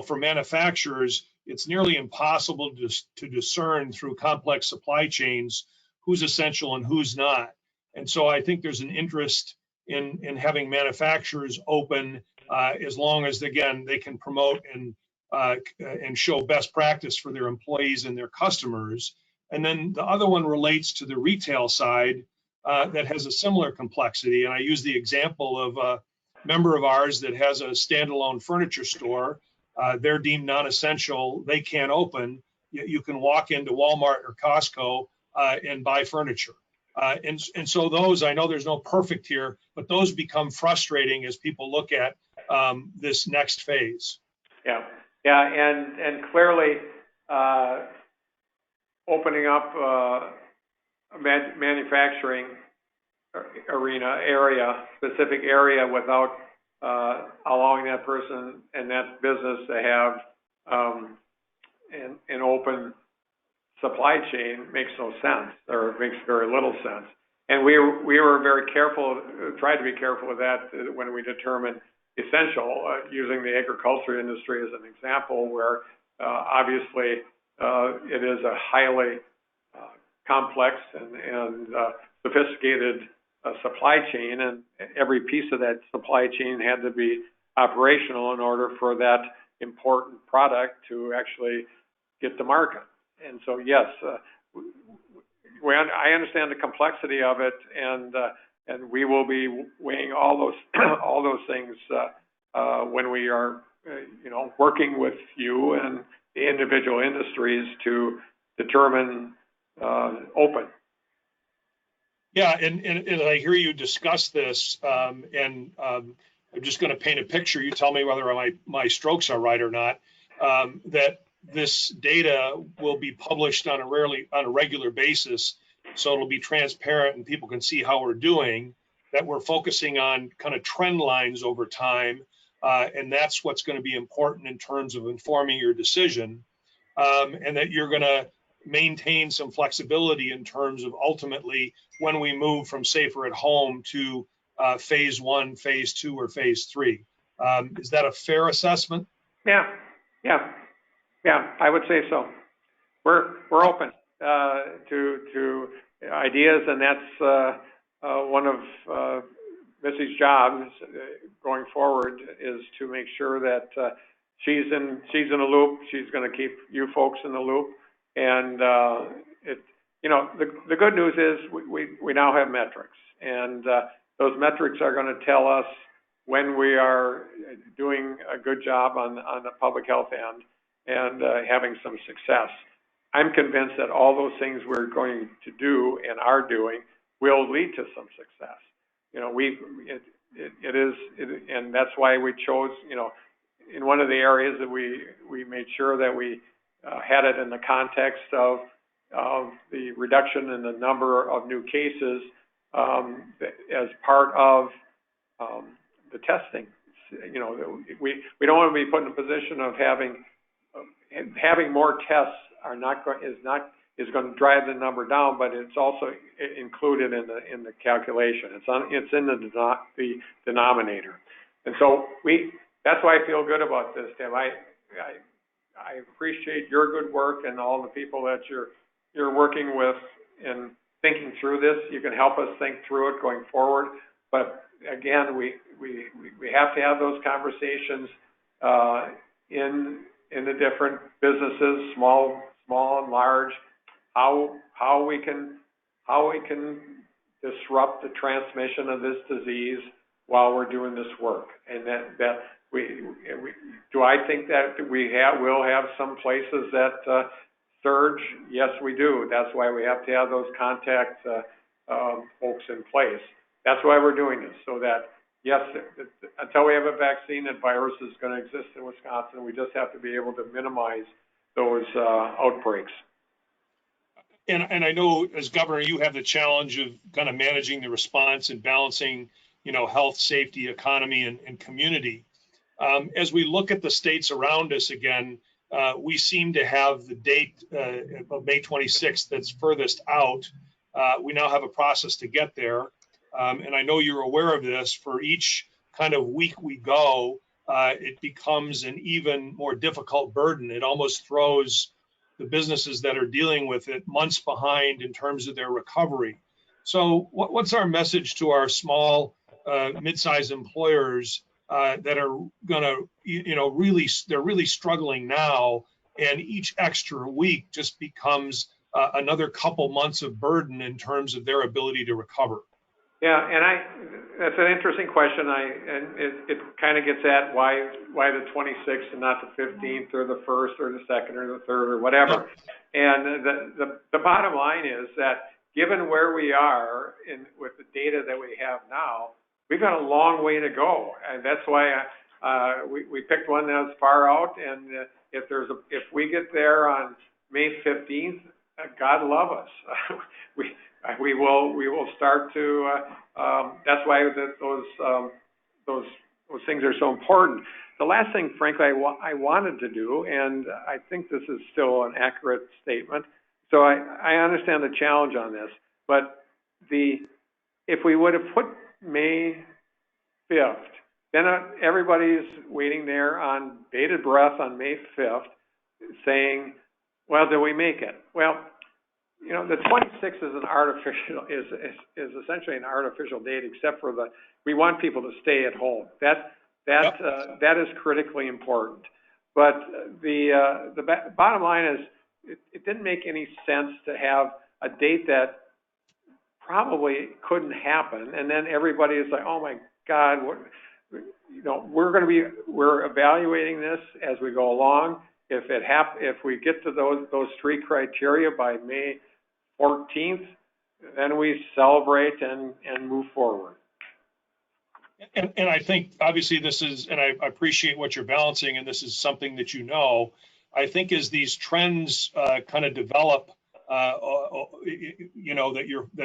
for manufacturers, it's nearly impossible to discern through complex supply chains who's essential and who's not. And so I think there's an interest in having manufacturers open as long as, again, they can promote and show best practice for their employees and their customers. And then the other one relates to the retail side that has a similar complexity. And I use the example of a member of ours that has a standalone furniture store. They're deemed non-essential. They can't open. You can walk into Walmart or Costco and buy furniture. And so those, I know there's no perfect here, but those become frustrating as people look at this next phase. Yeah, and clearly opening up a manufacturing specific area without allowing that person and that business to have an open supply chain makes no sense, or it makes very little sense. And we were very careful, tried to be careful with that when we determined essential, using the agriculture industry as an example, where obviously it is a highly complex and sophisticated supply chain, and every piece of that supply chain had to be operational in order for that important product to actually get to market. And so, yes, I understand the complexity of it, and we will be weighing all those things when we are, working with you and the individual industries to determine open. Yeah, and I hear you discuss this, and I'm just going to paint a picture. You tell me whether my strokes are right or not. That this data will be published on a regular basis, so it'll be transparent and people can see how we're doing. That we're focusing on kind of trend lines over time, and that's what's going to be important in terms of informing your decision, and that you're going to maintain some flexibility in terms of ultimately when we move from safer at home to phase 1, phase 2, or phase 3. Is that a fair assessment? Yeah, I would say so. We're open to ideas, and that's one of Missy's jobs going forward, is to make sure that she's in the loop. She's going to keep you folks in the loop, and the good news is we now have metrics, and those metrics are going to tell us when we are doing a good job on the public health end and having some success. I'm convinced that all those things we're going to do and are doing will lead to some success. And that's why we chose, in one of the areas that we made sure that we had it in the context of the reduction in the number of new cases as part of the testing. We don't want to be put in a position of having more tests is going to drive the number down, but it's also included in the calculation. It's in the denominator, and so that's why I feel good about this, Tim. I appreciate your good work and all the people that you're working with in thinking through this. You can help us think through it going forward, but again, we have to have those conversations in the different businesses, small and large, how we can disrupt the transmission of this disease while we're doing this work. And that do I think that we'll have some places that surge? Yes, we do. That's why we have to have those contact folks in place. That's why we're doing this, so that Yes, until we have a vaccine, that virus is going to exist in Wisconsin. We just have to be able to minimize those outbreaks. And I know as governor, you have the challenge of kind of managing the response and balancing, health, safety, economy, and community. As we look at the states around us again, we seem to have the date of May 26th that's furthest out. We now have a process to get there. And I know you're aware of this. For each kind of week we go, it becomes an even more difficult burden. It almost throws the businesses that are dealing with it months behind in terms of their recovery. So what's our message to our small, mid-sized employers that are gonna, they're really struggling now, and each extra week just becomes another couple months of burden in terms of their ability to recover? Yeah, and that's an interesting question. And it kind of gets at why the 26th and not the 15th or the 1st or the 2nd or the 3rd or whatever. And the bottom line is that given where we are with the data that we have now, we've got a long way to go, and that's why we picked one that's far out. And if we get there on May 15th, God love us. We will start to. That's why those things are so important. The last thing, frankly, I wanted to do, and I think this is still an accurate statement. So I understand the challenge on this, but if we would have put May 5th, then everybody's waiting there on bated breath on May 5th, saying, "Well, did we make it?" Well, the 26th is essentially an artificial date, except for we want people to stay at home. That is critically important. But the bottom line is, it didn't make any sense to have a date that probably couldn't happen, and then everybody is like, "Oh my God, we're evaluating this as we go along. If we get to those three criteria by May 14th, then we celebrate and move forward." And I think obviously this is, and I appreciate what you're balancing, and this is something that I think as these trends kind of develop, that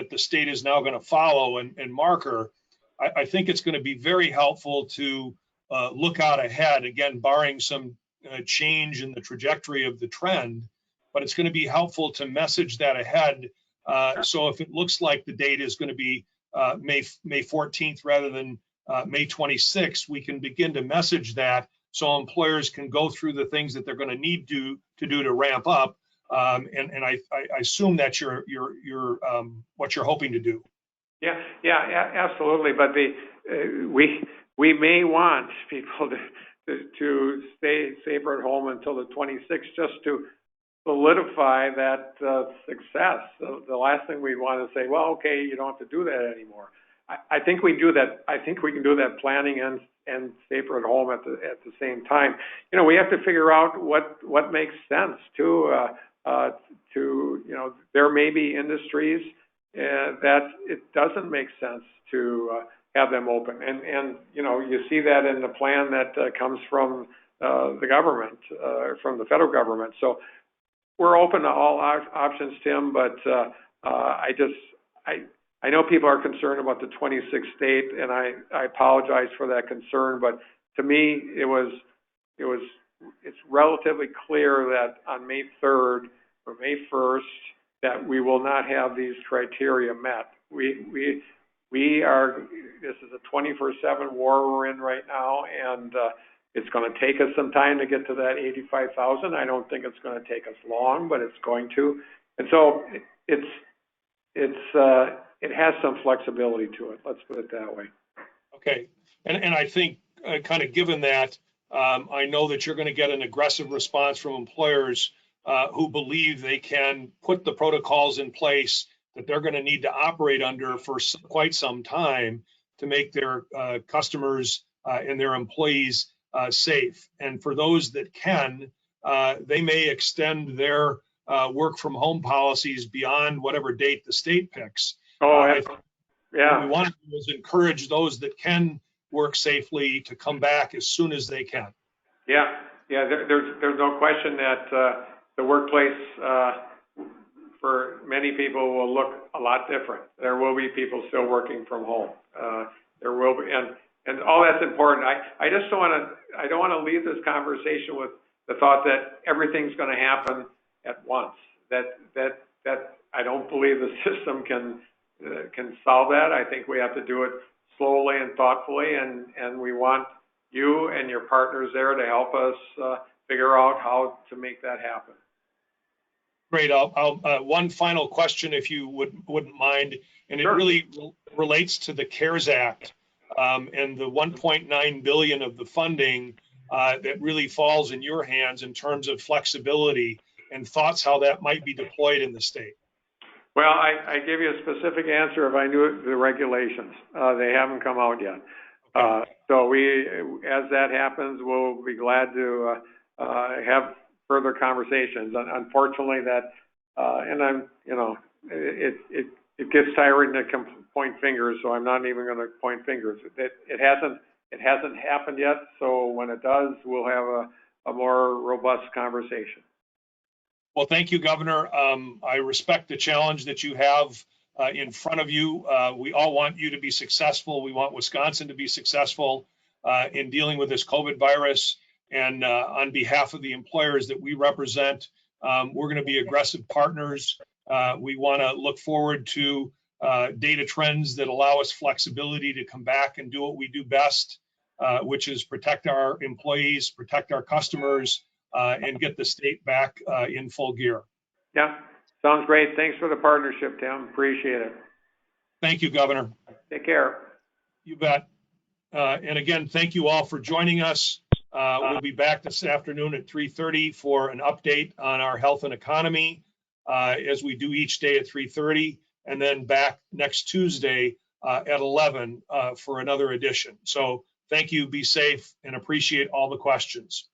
the state is now going to follow and marker, I think it's going to be very helpful to look out ahead, again, barring some change in the trajectory of the trend, but it's going to be helpful to message that ahead. So if it looks like the date is going to be May 14th rather than May 26th, we can begin to message that so employers can go through the things that they're going to need to do to ramp up. And I assume that's what you're hoping to do. Yeah, absolutely. But we may want people to stay safer at home until the 26th, just to solidify that success. The last thing we want to say, well, okay, you don't have to do that anymore. I think we do that. I think we can do that planning and safer at home at the same time. We have to figure out what makes sense too. There may be industries that it doesn't make sense to have them open, and you see that in the plan that comes from the government, from the federal government. So we're open to all options, Tim, but I know people are concerned about the 26th date, and I apologize for that concern, but to me, it's relatively clear that on May 3rd or May 1st, that we will not have these criteria met. We are, this is a 24/7 war we're in right now, and it's going to take us some time to get to that 85,000. I don't think it's going to take us long, but it's going to. And so it has some flexibility to it. Let's put it that way. Okay. And I think kind of given that, I know that you're going to get an aggressive response from employers who believe they can put the protocols in place that they're going to need to operate under for quite some time to make their customers and their employees safe. And for those that can, they may extend their work from home policies beyond whatever date the state picks. Yeah. What we want to do is encourage those that can work safely, to come back as soon as they can. Yeah, there's no question that the workplace for many people will look a lot different. There will be people still working from home. There will be, and all that's important. I just don't want to leave this conversation with the thought that everything's going to happen at once. That I don't believe the system can solve that. I think we have to do it slowly and thoughtfully, and we want you and your partners there to help us figure out how to make that happen. Great. One final question, if you wouldn't mind, and Sure. It really relates to the CARES Act and the 1.9 billion of the funding that really falls in your hands in terms of flexibility and thoughts how that might be deployed in the state. Well, I give you a specific answer if I knew the regulations. They haven't come out yet. Okay. So as that happens, we'll be glad to have further conversations. Unfortunately, it gets tiring to point fingers, so I'm not even going to point fingers. It hasn't happened yet. So when it does, we'll have a more robust conversation. Well, thank you, Governor. I respect the challenge that you have in front of you. We all want you to be successful. We want Wisconsin to be successful in dealing with this COVID virus. And on behalf of the employers that we represent, we're going to be aggressive partners. We want to look forward to data trends that allow us flexibility to come back and do what we do best, which is protect our employees, protect our customers, and get the state back in full gear. Yeah, sounds great. Thanks for the partnership, Tim. Appreciate it. Thank you, Governor. Take care. You bet. And again, thank you all for joining us. We'll be back this afternoon at 3:30 for an update on our health and economy, as we do each day at 3:30, and then back next Tuesday at 11 for another edition. So thank you, be safe, and appreciate all the questions.